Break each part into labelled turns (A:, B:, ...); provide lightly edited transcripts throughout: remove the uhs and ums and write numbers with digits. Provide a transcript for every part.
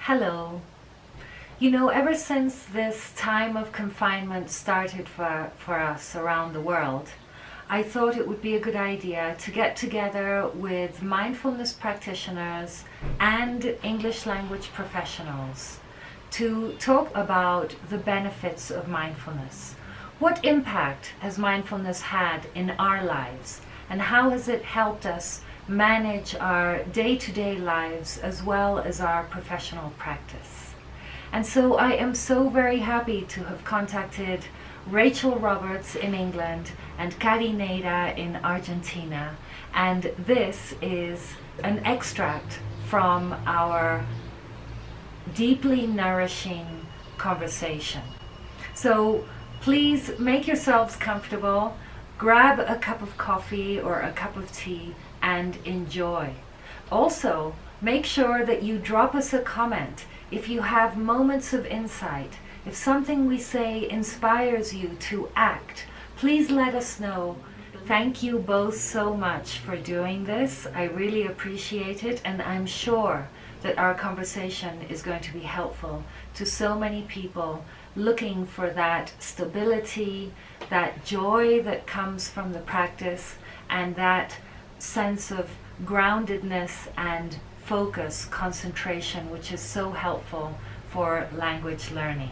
A: Hello. You know, ever since this time of confinement started for us around the world, I thought it would be a good idea to get together with mindfulness practitioners and English language professionals to talk about the benefits of mindfulness. What impact has mindfulness had in our lives, and how has it helped us manage our day to day lives as well as our professional practice? And so I am so very happy to have contacted Rachael Roberts in England and Karina Neira in Argentina. And this is an extract from our deeply nourishing conversation. So please make yourselves comfortable, grab a cup of coffee or a cup of tea, and enjoy. Also, make sure that you drop us a comment if you have moments of insight. If something we say inspires you to act, please let us know. Thank you both so much for doing this. I really appreciate it, and I'm sure that our conversation is going to be helpful to so many people looking for that stability, that joy that comes from the practice, and that sense of groundedness and focus, concentration, which is so helpful for language learning.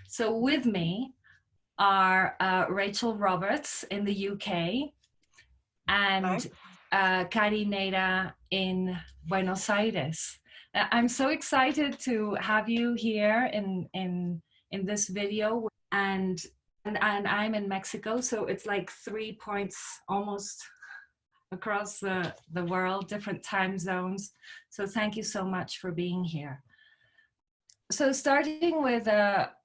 A: So with me are Rachael Roberts in the UK and Karina Nera in Buenos Aires. I'm so excited to have you here in this video, and I'm in Mexico, so it's like 3 points almost across the world, different time zones. So thank you so much for being here. So starting with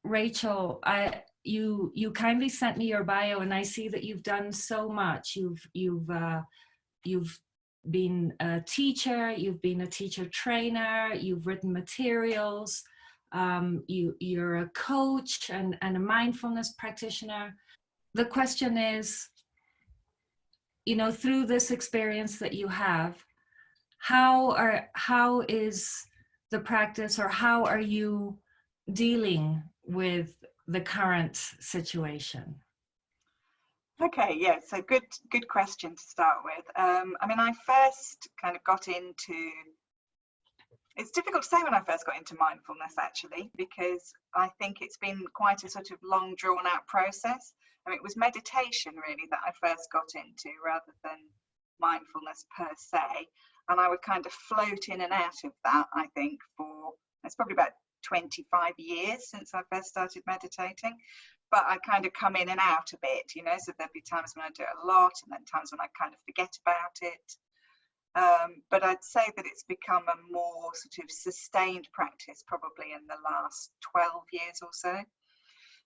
A: Rachael, you kindly sent me your bio, and I see that you've done so much. You've been a teacher, you've been a teacher trainer, you've written materials, you're a coach and a mindfulness practitioner. The question is, you know, through this experience that you have, how is the practice, or how are you dealing with the current situation?
B: Okay, yeah, so good question to start with. I mean, I first kind of got into, it's difficult to say when I first got into mindfulness actually, because I think it's been quite a sort of long drawn out process. I mean, it was meditation really that I first got into rather than mindfulness per se. And I would kind of float in and out of that, I think, for, it's probably about 25 years since I first started meditating. But I kind of come in and out a bit, you know, so there'd be times when I do it a lot and then times when I kind of forget about it. But I'd say that it's become a more sort of sustained practice probably in the last 12 years or so.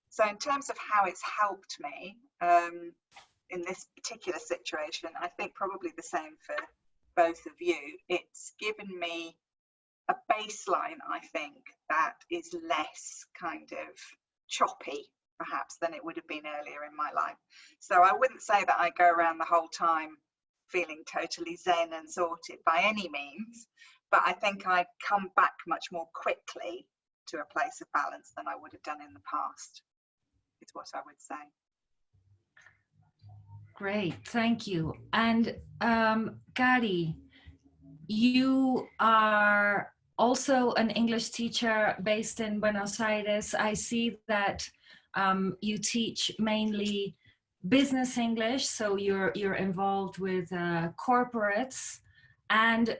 B: So in terms of how it's helped me in this particular situation, I think probably the same for both of you. It's given me a baseline, I think, that is less kind of choppy perhaps than it would have been earlier in my life. So I wouldn't say that I go around the whole time feeling totally zen and sorted by any means, but I think I come back much more quickly to a place of balance than I would have done in the past, is what I would say.
A: Great, thank you. And Gary, you are also an English teacher based in Buenos Aires. I see that you teach mainly business English, so you're involved with corporates, and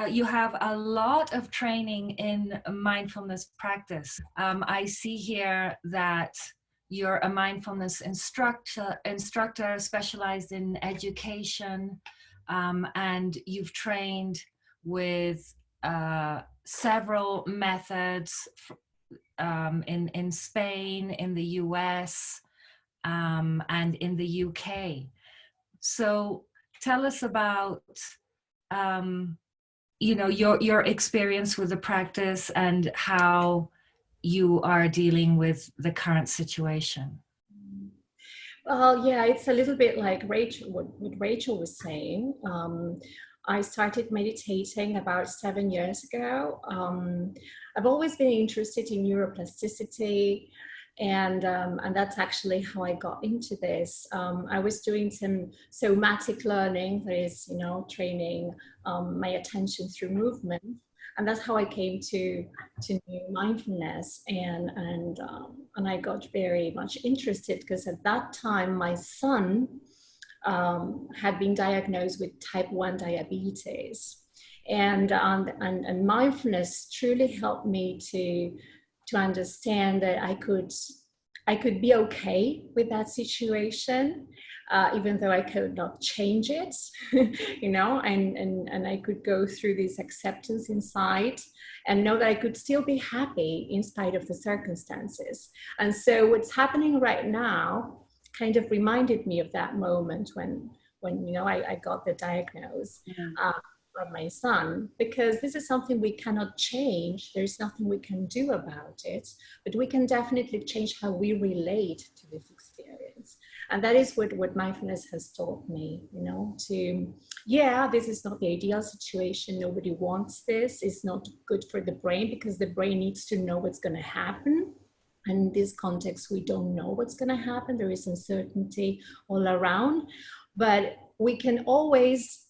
A: you have a lot of training in mindfulness practice. I see here that you're a mindfulness instructor specialized in education, and you've trained with several methods in Spain, in the US, and in the UK. So tell us about your experience with the practice and how you are dealing with the current situation.
C: Well, yeah, it's a little bit like Rachel, what Rachel was saying. I started meditating about 7 years ago. I've always been interested in neuroplasticity, and that's actually how I got into this. I was doing some somatic learning, that is, training my attention through movement, and that's how I came to mindfulness, and I got very much interested because at that time my son had been diagnosed with type 1 diabetes, and mindfulness truly helped me to understand that I could be okay with that situation, even though I could not change it, and I could go through this acceptance inside and know that I could still be happy in spite of the circumstances. And so what's happening right now kind of reminded me of that moment when I got the diagnosis. From my son, because this is something we cannot change. There's nothing we can do about it, but we can definitely change how we relate to this experience. And that is what mindfulness has taught me, this is not the ideal situation. Nobody wants this. It's not good for the brain, because the brain needs to know what's going to happen. And in this context, we don't know what's going to happen. There is uncertainty all around, but we can always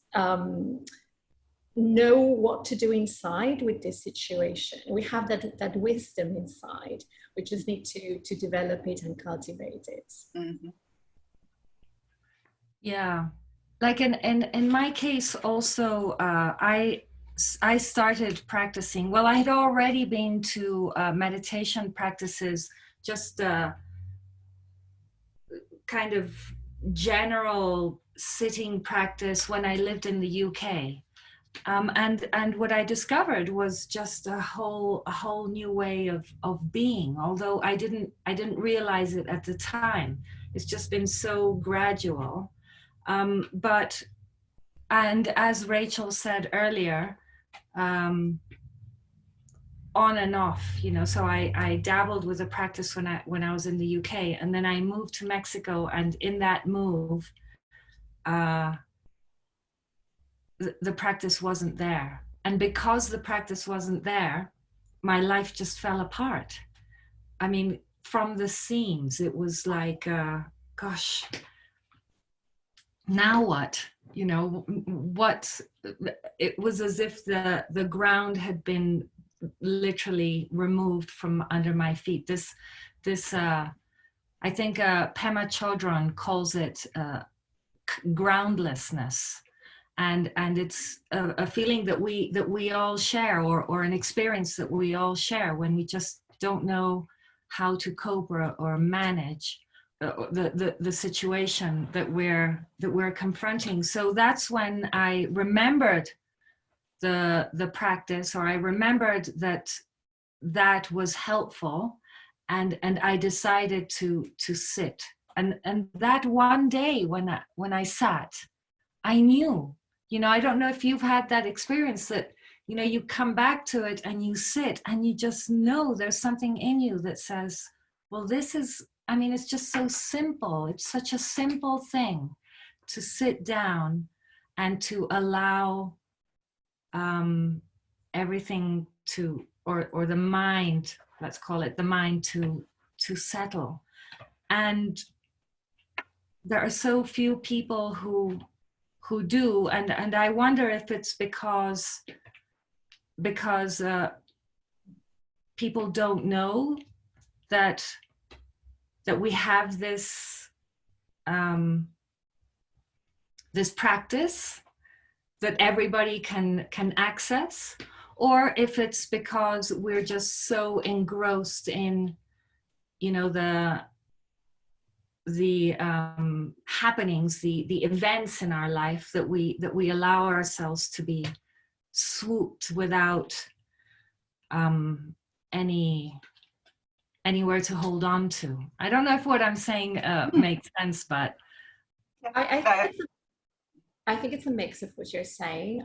C: know what to do inside with this situation. We have that wisdom inside. We just need to develop it and cultivate it.
B: Mm-hmm.
A: Yeah, like in my case also, I started practicing. Well, I had already been to meditation practices, just kind of general sitting practice when I lived in the UK. And what I discovered was just a whole new way of being. Although I didn't realize it at the time. It's just been so gradual. But as Rachel said earlier, on and off. So I dabbled with a practice when I was in the UK, and then I moved to Mexico. And in that move, the practice wasn't there. And because the practice wasn't there, my life just fell apart. I mean, from the seams, it was like, gosh, now what? What? It was as if the ground had been literally removed from under my feet. This I think Pema Chodron calls it groundlessness. And it's a feeling that we all share, or an experience that we all share when we just don't know how to cope or manage the situation that we're confronting. So that's when I remembered the practice, or I remembered that was helpful, and I decided to sit. And that one day when I sat, I knew. I don't know if you've had that experience that, you come back to it and you sit and you just know there's something in you that says, well, it's just so simple. It's such a simple thing to sit down and to allow everything to, or the mind, let's call it the mind, to settle. And there are so few people who do, and I wonder if it's because people don't know that we have this this practice that everybody can access, or if it's because we're just so engrossed in the happenings, the events in our life, that we allow ourselves to be swooped without anywhere to hold on to. I don't know if what I'm saying makes sense, but
C: I think it's a mix of what you're saying.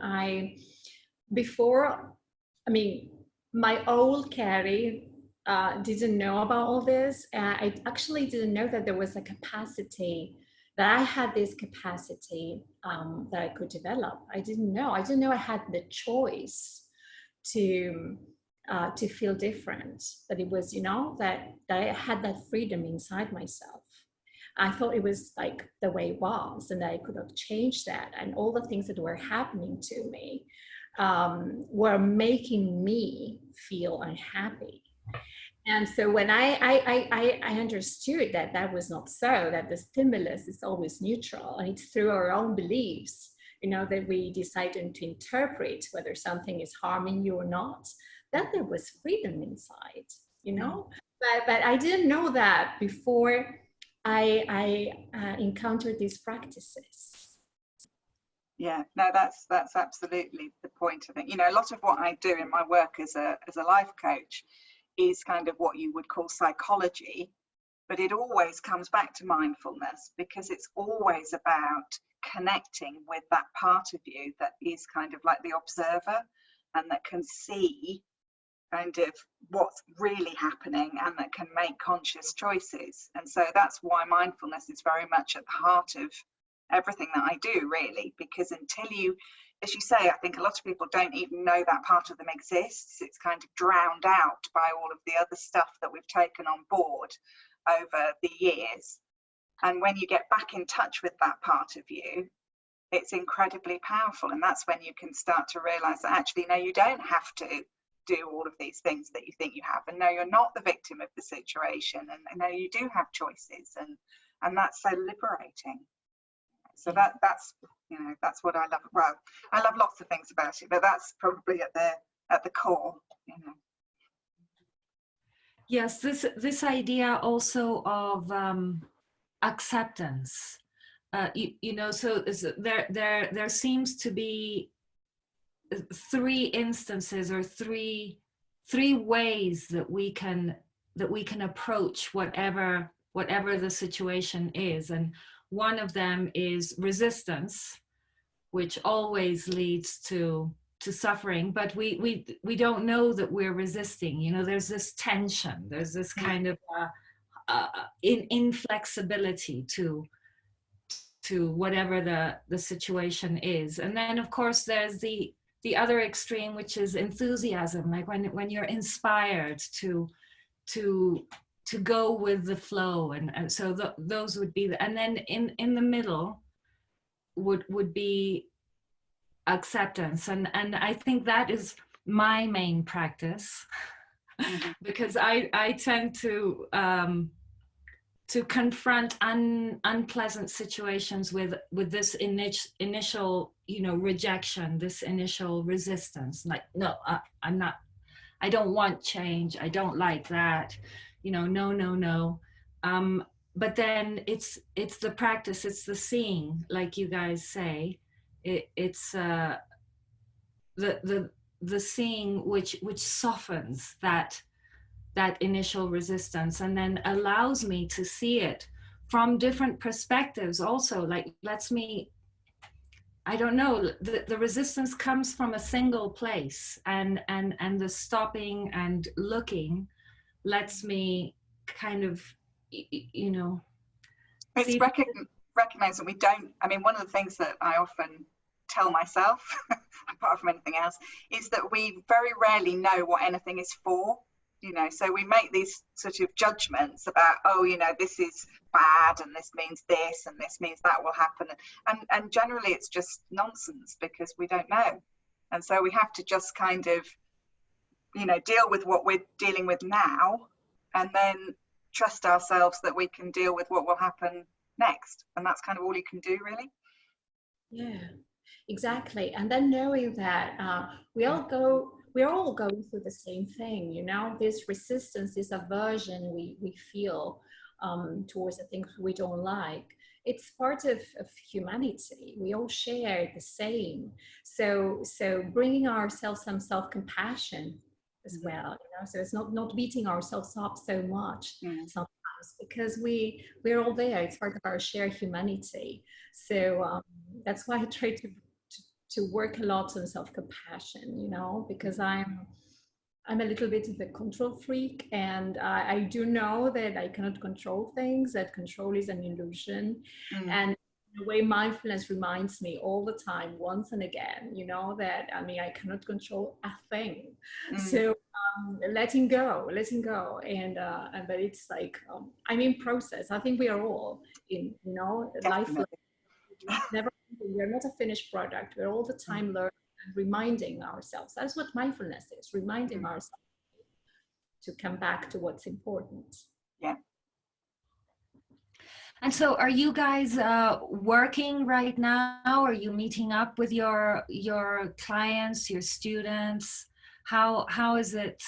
C: My old Carrie didn't know about all this. I actually didn't know that there was a capacity, that I had this capacity that I could develop. I didn't know. I didn't know I had the choice to feel different. That it was, that I had that freedom inside myself. I thought it was like the way it was, and that I could have changed that. And all the things that were happening to me were making me feel unhappy. And so when I understood that that was not so, that the stimulus is always neutral, and it's through our own beliefs, that we decide to interpret whether something is harming you or not, that there was freedom inside, But I didn't know that before I encountered these practices.
B: Yeah, no, that's absolutely the point. I think, a lot of what I do in my work as a life coach is kind of what you would call psychology, but it always comes back to mindfulness, because it's always about connecting with that part of you that is kind of like the observer, and that can see kind of what's really happening, and that can make conscious choices. And so that's why mindfulness is very much at the heart of everything that I do, really, because until you, as you say, I think a lot of people don't even know that part of them exists. It's kind of drowned out by all of the other stuff that we've taken on board over the years. And when you get back in touch with that part of you, it's incredibly powerful. And that's when you can start to realize that actually, no, you don't have to do all of these things that you think you have. And no, you're not the victim of the situation. And no, you do have choices. And that's so liberating. So that's what I love. Well, I love lots of things about it, but that's probably at the core.
A: Yes, this idea also of acceptance. So there seems to be three instances, or three ways that we can approach whatever the situation is. And one of them is resistance, which always leads to suffering, but we don't know that we're resisting. There's this tension, there's this kind of inflexibility to whatever the situation is. And then of course there's the other extreme, which is enthusiasm, like when you're inspired to go with the flow. And so those would be and then in the middle would be acceptance. And I think that is my main practice, because I tend to confront unpleasant situations with this initial rejection, this initial resistance, like, no, I'm not, I don't want change, I don't like that, no. But then it's the practice, it's the seeing, like you guys say. It's the seeing which softens that initial resistance, and then allows me to see it from different perspectives also. Like, lets me, I don't know, the resistance comes from a single place, and the stopping and looking lets me kind of,
B: It's recognizing we don't, one of the things that I often tell myself, apart from anything else, is that we very rarely know what anything is for. So we make these sort of judgments about, this is bad, and this means this, and this means that will happen. And generally it's just nonsense, because we don't know. And so we have to just kind of, deal with what we're dealing with now, and then trust ourselves that we can deal with what will happen next. And that's kind of all you can do, really.
C: Yeah, exactly. And then knowing that we're all going through the same thing, this resistance, this aversion we feel towards the things we don't like. It's part of humanity. We all share the same. So bringing ourselves some self-compassion as well, so it's not beating ourselves up so much sometimes, because we're all there. It's part of our shared humanity. So that's why I try to work a lot on self-compassion, because I'm a little bit of a control freak, and I do know that I cannot control things, that control is an illusion.
B: Mm.
C: And the way mindfulness reminds me all the time, once and again, you know, that I mean, I cannot control a thing.
B: Mm.
C: So letting go, but it's like, I'm in process. I think we are all in, you know, life.
B: Definitely.
C: Never, we're not a finished product. We're all the
B: Mm.
C: time learning and reminding ourselves. That's what mindfulness is, reminding
B: Mm.
C: ourselves to come back to what's important.
B: Yeah.
A: And so are you guys working right now? Are you meeting up with your clients, your students? How is it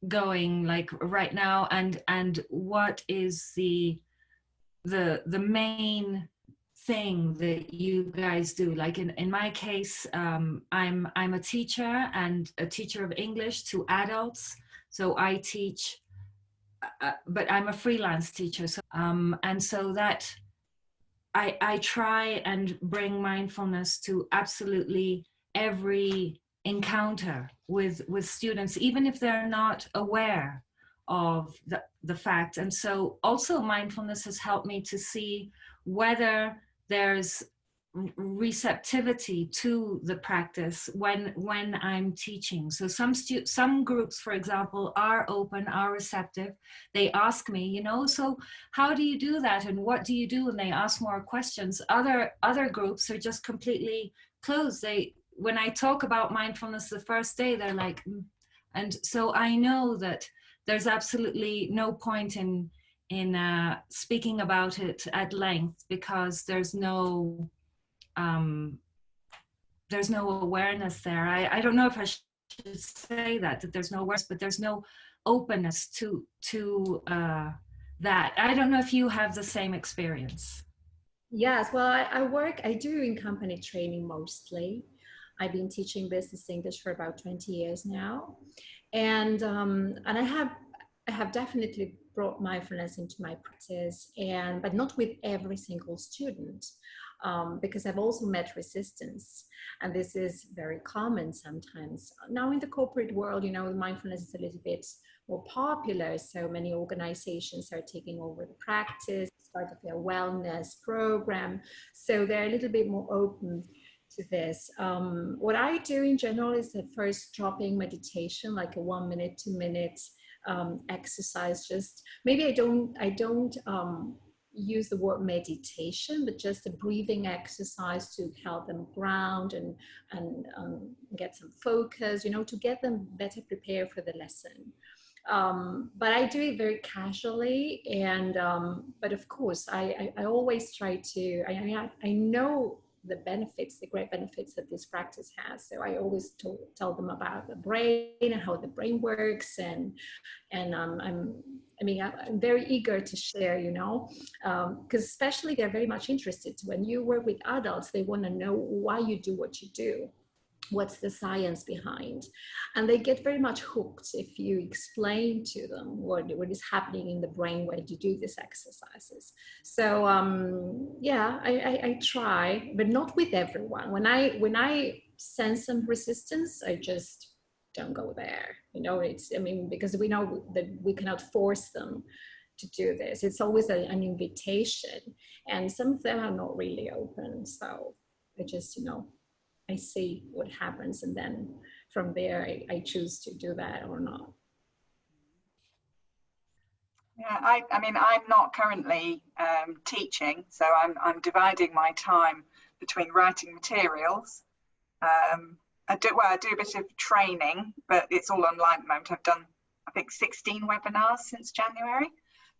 A: going like right now? And what is the main thing that you guys do? Like in my case, I'm a teacher, and a teacher of English to adults. So I teach, but I'm a freelance teacher. So and so that I try and bring mindfulness to absolutely every encounter with students, even if they're not aware of the fact. And so also mindfulness has helped me to see whether there's receptivity to the practice when I'm teaching. So some groups, for example, are open, are receptive. They ask me, you know, so how do you do that, and what do you do? And they ask more questions. Other groups are just completely closed. When I talk about mindfulness the first day, they're like, mm. And so I know that there's absolutely no point in speaking about it at length, because there's no awareness there. I don't know if I should say that there's no awareness, but there's no openness to that. I don't know if you have the same experience.
C: Yes, well, I do in company training mostly. I've been teaching business English for about 20 years now. And I have definitely brought mindfulness into my practice, but not with every single student, because I've also met resistance, and this is very common sometimes. Now in the corporate world, you know, mindfulness is a little bit more popular, so many organizations are taking over the practice, part of their wellness program, so they're a little bit more open to this. What I do in general is the first dropping meditation, like a 1 minute, 2 minutes exercise. Just maybe I don't use the word meditation, but just a breathing exercise to help them ground and get some focus, you know, to get them better prepared for the lesson. But I do it very casually, and but of course I always try to, I know the benefits, the great benefits that this practice has. So I always tell them about the brain and how the brain works, and I'm very eager to share, you know, because especially they're very much interested. When you work with adults, they want to know why you do what you do. What's the science behind? And they get very much hooked if you explain to them what is happening in the brain when you do these exercises. So yeah, I try, but not with everyone. When I sense some resistance, I just don't go there. You know, because we know that we cannot force them to do this. It's always an invitation, and some of them are not really open. So I just, you know, I see what happens, and then from there I choose to do that or not.
B: Yeah, I mean, I'm not currently teaching, so I'm dividing my time between writing materials. I do a bit of training, but it's all online at the moment. I've done, I think, 16 webinars since January,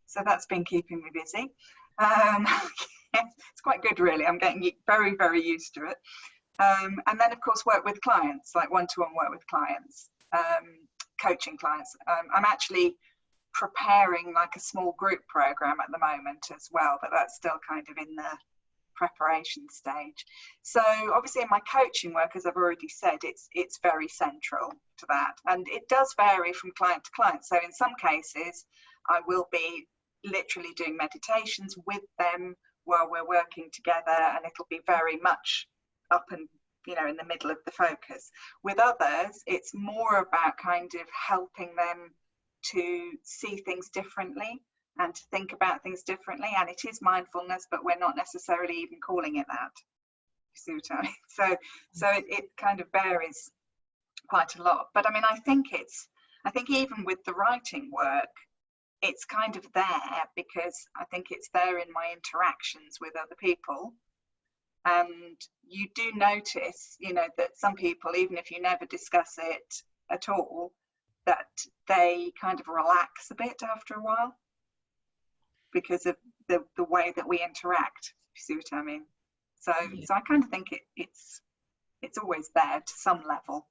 B: so that's been keeping me busy. It's quite good, really. I'm getting very, very used to it. And then, of course, work with clients, like one-to-one work with clients, coaching clients. I'm actually preparing like a small group program at the moment as well, but that's still kind of in the preparation stage. So obviously in my coaching work, as I've already said, it's very central to that, and it does vary from client to client. So in some cases I will be literally doing meditations with them while we're working together, and it'll be very much up and you know, in the middle of the focus. With others, it's more about kind of helping them to see things differently and to think about things differently. And it is mindfulness, but we're not necessarily even calling it that. You see what I mean? So it kind of varies quite a lot. But I mean, I think even with the writing work, it's kind of there because I think it's there in my interactions with other people. And you do notice, you know, that some people, even if you never discuss it at all, that they kind of relax a bit after a while because of the way that we interact. You see what I mean? So I kind of think it's always there to some level.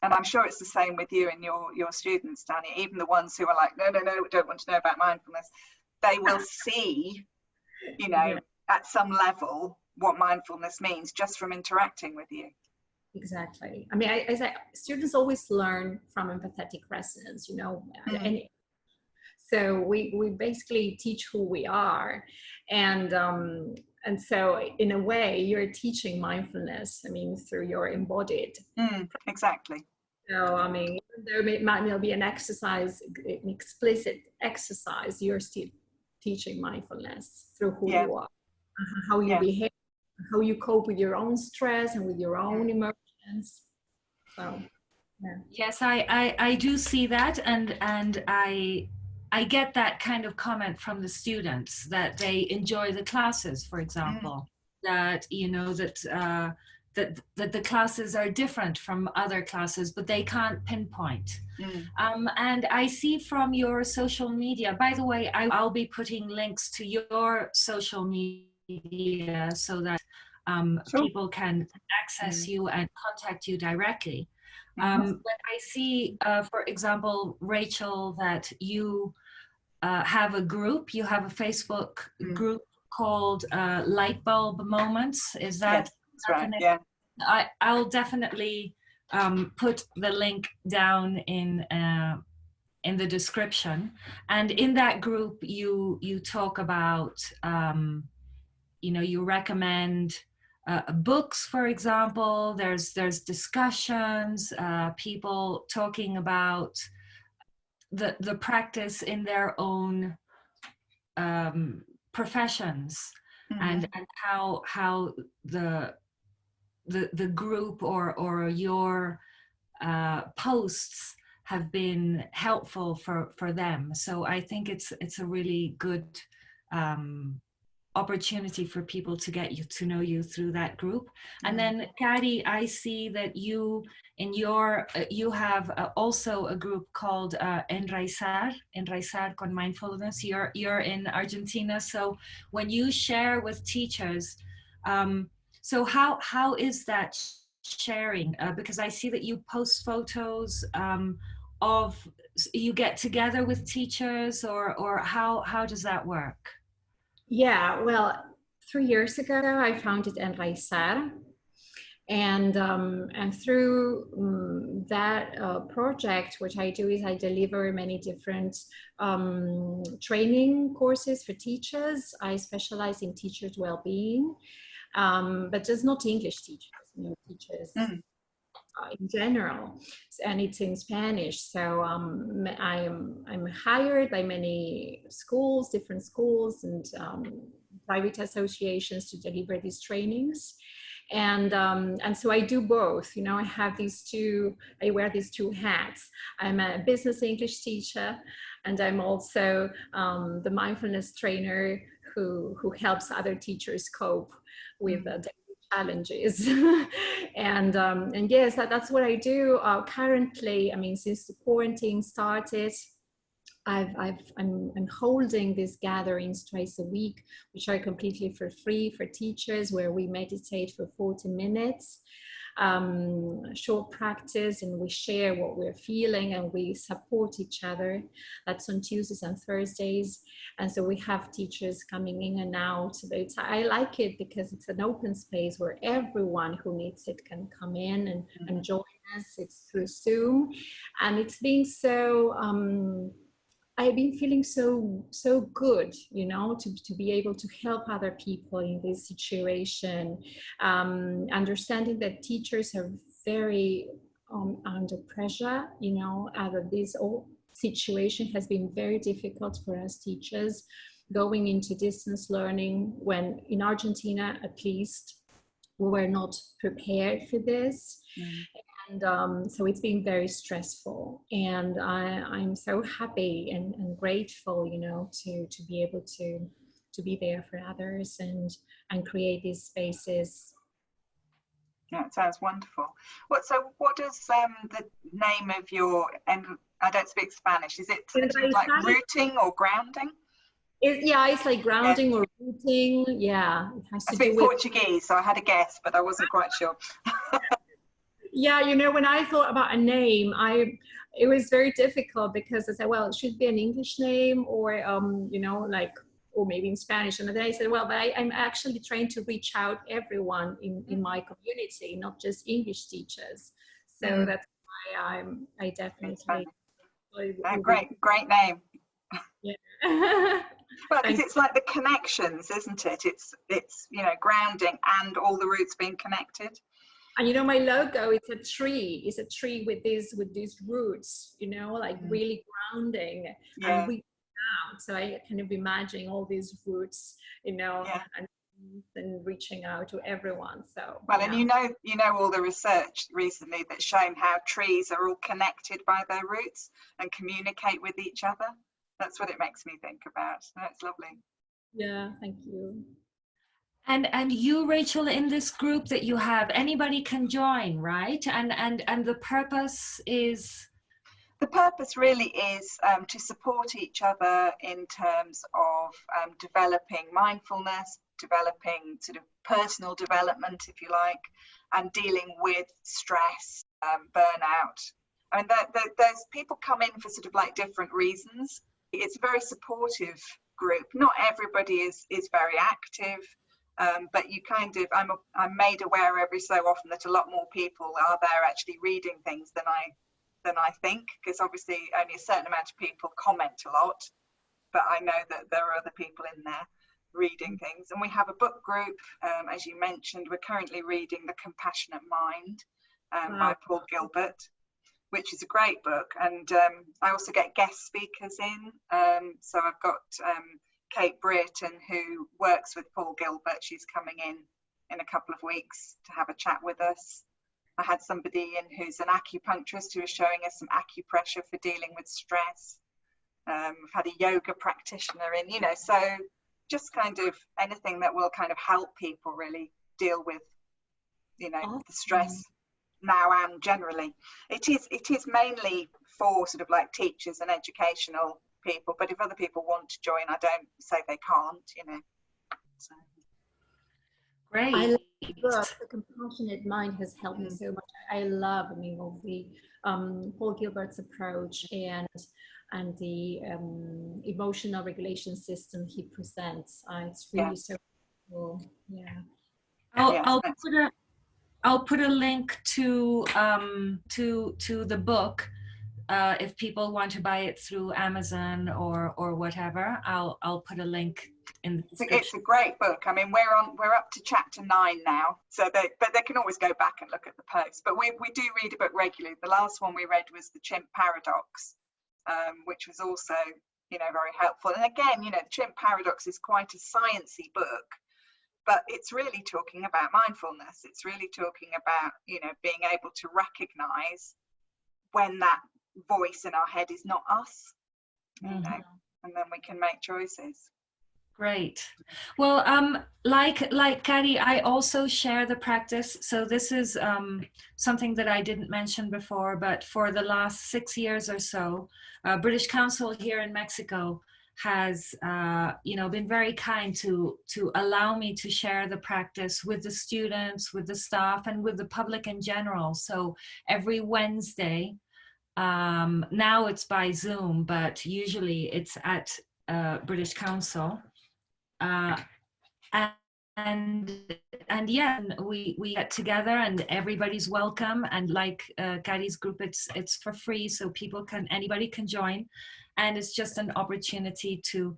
B: And I'm sure it's the same with you and your students, Tanya, even the ones who are like, no, we don't want to know about mindfulness. They will see, you know, at some level what mindfulness means just from interacting with you.
C: Exactly. I mean, I say students always learn from empathetic resonance, you know, and so we basically teach who we are. And so in a way, you're teaching mindfulness, I mean, through your embodied.
B: Exactly.
C: So, I mean, there might not be an exercise, an explicit exercise, you're still teaching mindfulness through who you are, how you behave, how you cope with your own stress and with your own emotions. So,
A: yes, I do see that, and I get that kind of comment from the students that they enjoy the classes, for example, that, you know, that the classes are different from other classes, but they can't pinpoint. And I see from your social media, by the way, I'll be putting links to your social media so that people can access you and contact you directly. But I see, for example, Rachael, that you have a group, you have a Facebook group called Light Bulb Moments. Is that?
B: Yes, that's right, yeah.
A: I'll definitely put the link down in the description. And in that group, you talk about, you know, you recommend books, for example. There's discussions, people talking about the practice in their own professions, and how the group or your posts have been helpful for them. So I think it's a really good opportunity for people to get to know you through that group. And then Kari, I see that you you have also a group called Enraizar con Mindfulness. You're in Argentina, so when you share with teachers, so how is that sharing? Because I see that you post photos of, you get together with teachers, or how does that work?
C: Yeah, well, 3 years ago, I founded Enraizar. And through that project, what I do is I deliver many different training courses for teachers. I specialize in teachers' well-being, but just not English teachers, you know, teachers in general, and it's in Spanish. So I'm hired by many schools, different schools, and private associations to deliver these trainings. And so I do both. You know, I wear these two hats. I'm a business English teacher, and I'm also the mindfulness trainer who helps other teachers cope with challenges. And yes, that's what I do currently. I mean, since the quarantine started, I'm holding these gatherings twice a week, which are completely for free for teachers, where we meditate for 40 minutes, short practice, and we share what we're feeling and we support each other. That's on Tuesdays and Thursdays. And so we have teachers coming in and out. I like it because it's an open space where everyone who needs it can come in and join us. It's through Zoom. And it's been so I've been feeling so good, you know, to be able to help other people in this situation. Understanding that teachers are very under pressure, you know, this whole situation has been very difficult for us teachers going into distance learning, when in Argentina, at least, we were not prepared for this. And so it's been very stressful, and I'm so happy and grateful, you know, to be able to be there for others and create these spaces.
B: Yeah, it sounds wonderful. What does the name of your, and I don't speak Spanish, is it like rooting or grounding?
C: It's like grounding or rooting. Yeah, it has to
B: I speak
C: do with
B: Portuguese, so I had a guess, but I wasn't quite sure.
C: Yeah, you know, when I thought about a name, it was very difficult, because I said, well, it should be an English name, or you know, like, or maybe in Spanish. And then I said, well, but I'm actually trying to reach out everyone in my community, not just English teachers. So that's why I definitely.
B: Great name.
C: Yeah.
B: Well, because it's like the connections, isn't it? It's you know, grounding and all the roots being connected.
C: And you know, my logo, it's a tree. It's a tree with these roots, you know, like really grounding and reaching out. So I kind of imagine all these roots, you know, and reaching out to everyone. So
B: well, and you know all the research recently that's shown how trees are all connected by their roots and communicate with each other. That's what it makes me think about. That's lovely.
C: Yeah, thank you.
A: And you, Rachel, in this group that you have, anybody can join, right? And the purpose is?
B: The purpose really is to support each other in terms of developing mindfulness, developing sort of personal development, if you like, and dealing with stress, burnout. I mean, there's people come in for sort of like different reasons. It's a very supportive group. Not everybody is very active. But you kind of, I'm made aware every so often that a lot more people are there actually reading things than I think, because obviously only a certain amount of people comment a lot, but I know that there are other people in there reading things. And we have a book group, as you mentioned. We're currently reading The Compassionate Mind by Paul Gilbert, which is a great book. And I also get guest speakers in. So I've got Kate Britton, who works with Paul Gilbert. She's coming in a couple of weeks to have a chat with us. I had somebody in who's an acupuncturist who was showing us some acupressure for dealing with stress. I've had a yoga practitioner in, you know, so just kind of anything that will kind of help people really deal with, you know, the stress now and generally. It is mainly for sort of like teachers and educational people, but if other people want to join, I don't say they can't, you know. So.
A: Great.
C: I love the book. The Compassionate Mind has helped me so much. I love, I mean, all the Paul Gilbert's approach and the emotional regulation system he presents. It's really so cool. Yeah.
A: I'll put a link to the book. If people want to buy it through Amazon or whatever, I'll put a link in the description.
B: It's a great book. I mean, we're up to chapter 9 now, but they can always go back and look at the post. But we do read a book regularly. The last one we read was The Chimp Paradox, which was also, you know, very helpful. And again, you know, The Chimp Paradox is quite a sciencey book, but it's really talking about mindfulness. It's really talking about, you know, being able to recognize when that voice in our head is not us, you know, and then we can make choices.
A: Great. Well, like Kari, I also share the practice. So this is something that I didn't mention before, but for the last 6 years or so, British Council here in Mexico has, you know, been very kind to allow me to share the practice with the students, with the staff, and with the public in general. So every Wednesday, now it's by Zoom, but usually it's at British Council. And yeah, we get together and everybody's welcome. And like Kari's group, it's for free, so anybody can join. And it's just an opportunity to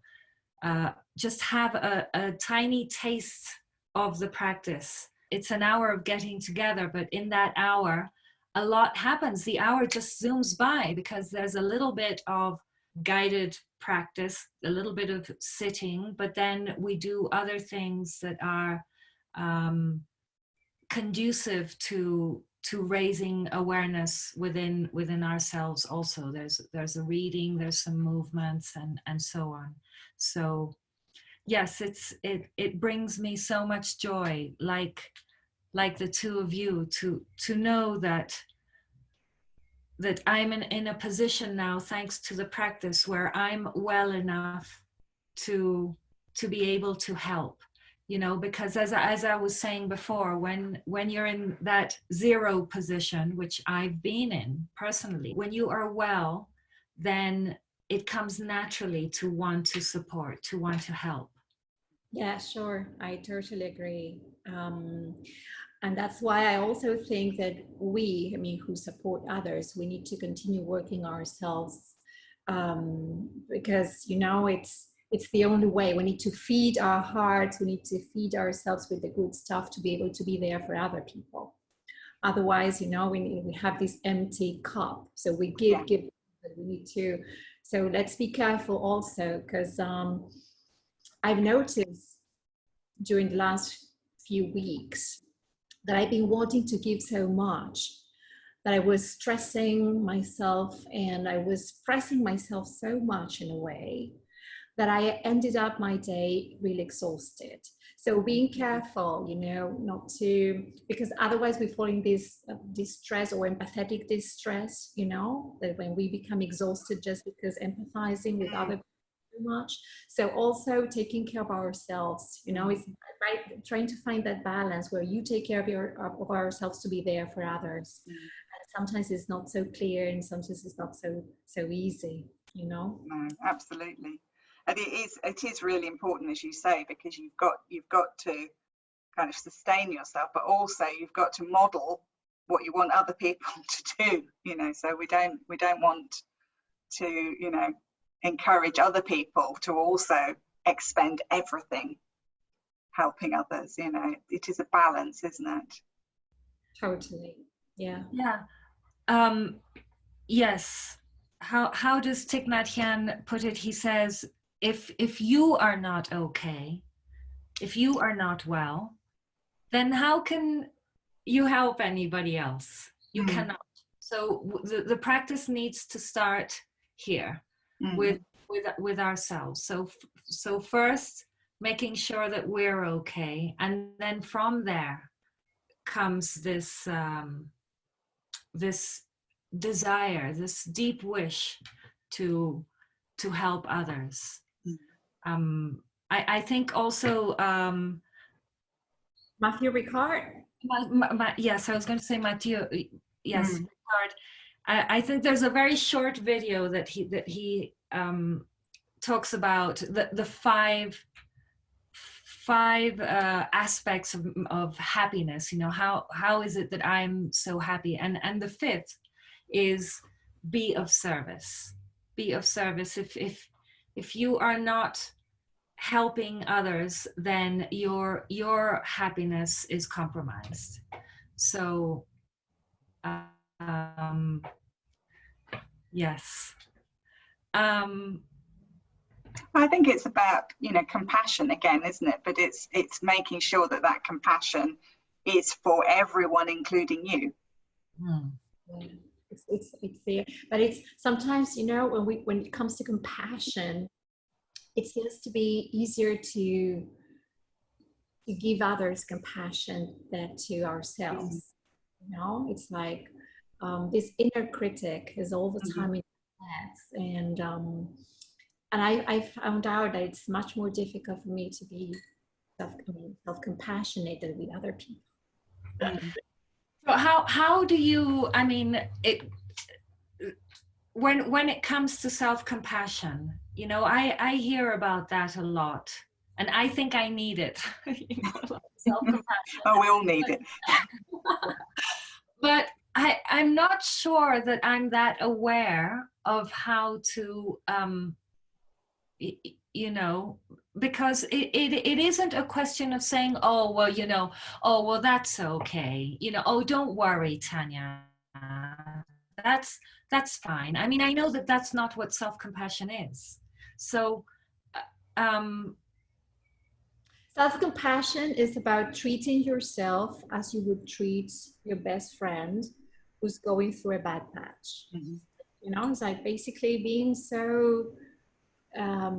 A: just have a tiny taste of the practice. It's an hour of getting together, but in that hour, a lot happens. The hour just zooms by because there's a little bit of guided practice, a little bit of sitting, but then we do other things that are conducive to raising awareness within ourselves also. There's a reading, there's some movements, and so on. So yes, it brings me so much joy, like the two of you, to know that I'm in a position now, thanks to the practice, where I'm well enough to be able to help, you know, because as I was saying before, when you're in that zero position, which I've been in personally, when you are well, then it comes naturally to want to support, to want to help.
C: Yeah, sure. I totally agree. And that's why I also think that we, I mean, who support others, we need to continue working ourselves, because, you know, it's the only way. We need to feed our hearts. We need to feed ourselves with the good stuff to be able to be there for other people. Otherwise, you know, we have this empty cup. So we give, but we need to. So let's be careful also, because I've noticed during the last few weeks that I've been wanting to give so much that I was stressing myself and I was pressing myself so much in a way that I ended up my day really exhausted. So being careful, you know, not to, because otherwise we fall in this distress or empathetic distress, you know, that when we become exhausted just because empathizing with other people too much. So also taking care of ourselves, you know, it's right, trying to find that balance where you take care of ourselves to be there for others. And sometimes it's not so clear, and sometimes it's not so easy, you know.
B: No, absolutely. And it is really important, as you say, because you've got to kind of sustain yourself, but also you've got to model what you want other people to do, you know. So we don't want to, you know, encourage other people to also expend everything helping others, you know. It is a balance, isn't it?
C: Totally. Yeah.
A: Yes. How does Thich Nhat Hanh put it? He says, if you are not okay, if you are not well, then how can you help anybody else? You cannot. So the practice needs to start here with ourselves. So first, making sure that we're okay, and then from there comes this this desire, this deep wish to help others. I think also
C: Matthew Ricard.
A: Yes, I was going to say Matthew. Yes, Ricard. I think there's a very short video that he talks about the five aspects of happiness. You know, how is it that I'm so happy? And the fifth is be of service. Be of service. If you are not helping others, then your happiness is compromised. So yes.
B: I think it's about, you know, compassion again, isn't it? But it's making sure that compassion is for everyone, including you.
C: Yeah. It's there, but it's sometimes, you know, when it comes to compassion, it seems to be easier to give others compassion than to ourselves. You know, it's like this inner critic is all the time in our heads, and I found out that it's much more difficult for me to be self-compassionate than with other people.
A: So how do you, I mean, when it comes to self-compassion, you know, I hear about that a lot, and I think I need it. You know, self-compassion.
B: Oh, we all need it.
A: But I'm not sure that I'm that aware of how to, you know, because it isn't a question of saying, oh, well, you know, oh, well, that's okay. You know, oh, don't worry, Tanya. That's fine. I mean, I know that that's not what self-compassion is. So, um,
C: Self-compassion is about treating yourself as you would treat your best friend who's going through a bad patch.
B: Mhm.
C: You know, it's like basically being so, I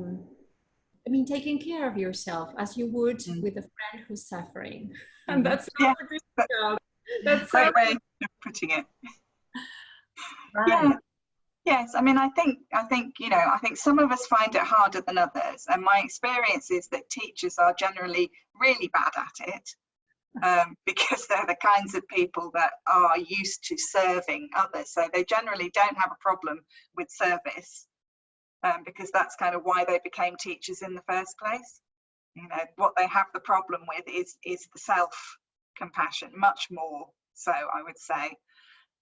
C: mean, taking care of yourself as you would
B: Mm.
C: with a friend who's suffering. And
B: Mhm.
C: that's
B: Yeah,
C: so difficult. That's so
B: great way of putting it.
A: right.
B: Yeah. Yes, I mean, I think, you know, I think some of us find it harder than others. And my experience is that teachers are generally really bad at it, because they're the kinds of people that are used to serving others. So they generally don't have a problem with service, because that's kind of why they became teachers in the first place. You know, what they have the problem with is the self-compassion, much more so, I would say.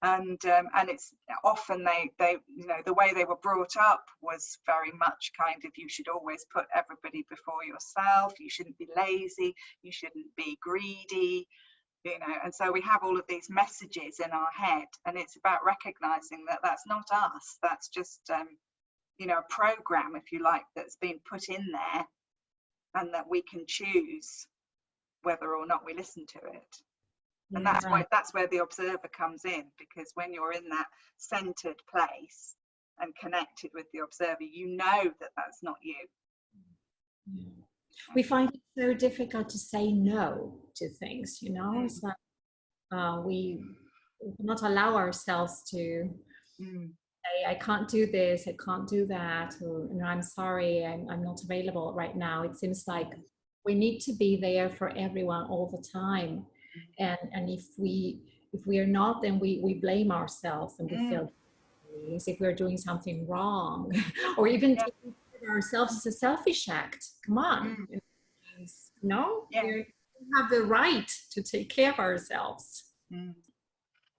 B: And it's often they you know, the way they were brought up was very much kind of, you should always put everybody before yourself, you shouldn't be lazy, you shouldn't be greedy, you know. And so we have all of these messages in our head, and it's about recognizing that that's not us, that's just you know, a program, if you like, that's been put in there, and that we can choose whether or not we listen to it. And
C: Yeah.
B: that's where the observer comes in, because when you're in that centered place and connected with the observer, you know that that's not you.
C: Yeah. We find it so difficult to say no to things, you know. It's like we not allow ourselves to say, I can't do this, I can't do that, or, you know, I'm sorry, I'm not available right now. It seems like we need to be there for everyone all the time, and if we are not, then we blame ourselves, and we feel as if we're doing something wrong, or even
B: Yeah.
C: taking care of ourselves is a selfish act. Come on, no,
B: Yeah.
C: we have the right to take care of ourselves.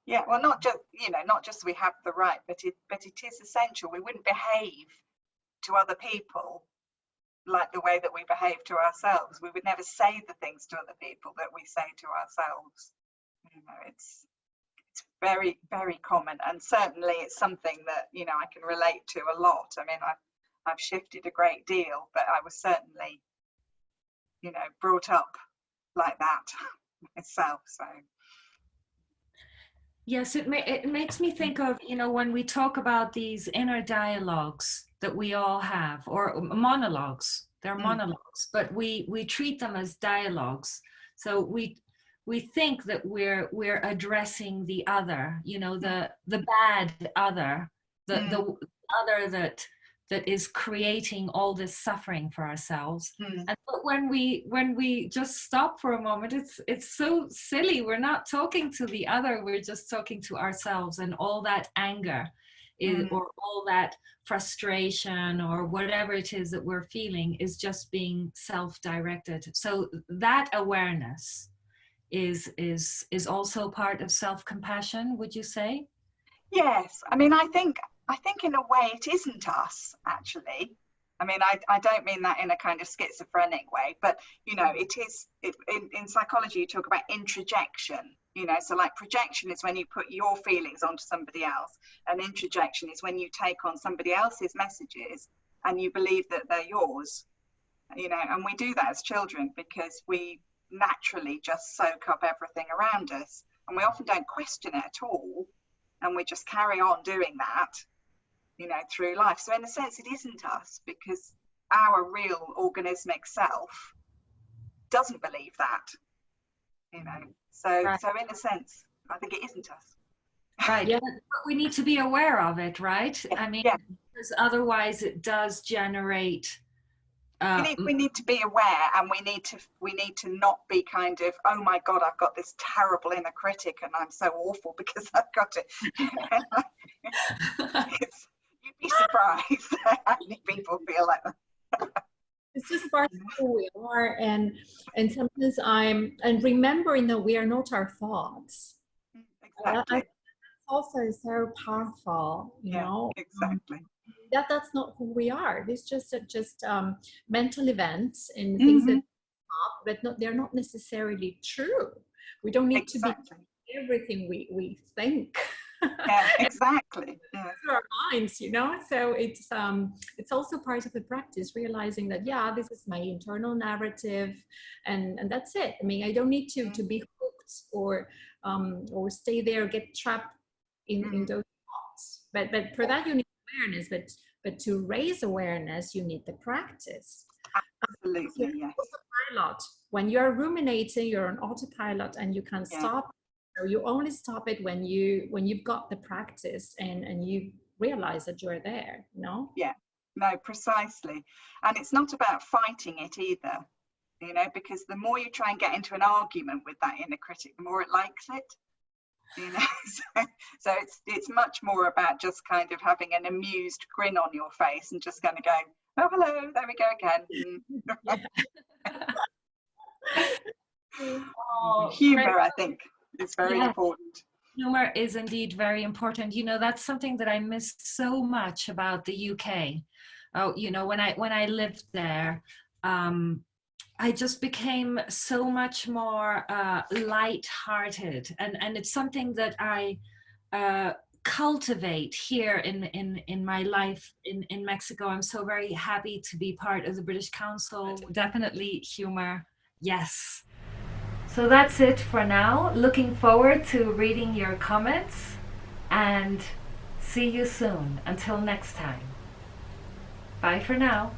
B: Yeah, well, not just, you know, not just we have the right, but it is essential. We wouldn't behave to other people like the way that we behave to ourselves. We would never say the things to other people that we say to ourselves. You know, it's very, very common, and certainly it's something that, you know, I can relate to a lot. I mean, I've shifted a great deal, but I was certainly, you know, brought up like that myself. So
A: Yes, it makes me think of, you know, when we talk about these inner dialogues that we all have, or monologues. They're monologues, but we treat them as dialogues. So we think that we're addressing the other, you know, the bad other, the other that is creating all this suffering for ourselves. And but when we just stop for a moment, it's so silly. We're not talking to the other, we're just talking to ourselves, and all that anger is, or all that frustration, or whatever it is that we're feeling, is just being self-directed. So that awareness is also part of self-compassion, would you say?
B: yes, I mean, I think in a way it isn't us, actually. I mean, I don't mean that in a kind of schizophrenic way, but, you know, it is, in psychology, you talk about introjection, you know, so like projection is when you put your feelings onto somebody else, and introjection is when you take on somebody else's messages and you believe that they're yours, you know. And we do that as children because we naturally just soak up everything around us, and we often don't question it at all, and we just carry on doing that, you know, through life. So in a sense, it isn't us, because our real organismic self doesn't believe that, you know. So
A: Right.
B: so in a sense, I think it isn't us.
A: Right.
C: Yeah.
A: But we need to be aware of it, right?
B: Yeah,
A: I mean,
B: yeah.
A: because otherwise it does generate.
B: We need to be aware, and we need to not be kind of, oh my God, I've got this terrible inner critic and I'm so awful because I've got it. You'd be surprised how many people feel like that.
C: It's just part of who we are, and sometimes and remembering that we are not our thoughts.
B: Exactly.
C: also so powerful, you
B: Yeah,
C: know.
B: exactly.
C: That's not who we are. It's just mental events and things that
B: Hmm.
C: but they're not necessarily true. We don't need to be
B: Exactly.
C: everything we think.
B: Yeah, exactly. Yeah.
C: Our minds, you know. So it's also part of the practice, realizing that yeah, this is my internal narrative, and that's it. I mean, I don't need to be hooked or stay there, get trapped in those thoughts. But for that you need awareness. But to raise awareness, you need the practice.
B: Absolutely, yes.
C: Autopilot. When you're ruminating, you're on autopilot, and you can
B: Yeah.
C: stop. So you only stop it when you've got the practice and you realize that you're there. No.
B: Yeah. No, precisely. And it's not about fighting it either, you know, because the more you try and get into an argument with that inner critic, the more it likes it. You know, so it's much more about just kind of having an amused grin on your face and just kind of going, oh, hello, there we go again.
A: Oh,
B: Humor, I think, is very important.
A: humor is indeed very important. You know, that's something that I missed so much about the UK. Oh, you know, when I lived there, I just became so much more light-hearted, and it's something that I cultivate here in my life in Mexico. I'm so very happy to be part of the British Council. Definitely humor, yes. So that's it for now. Looking forward to reading your comments and see you soon. Until next time. Bye for now.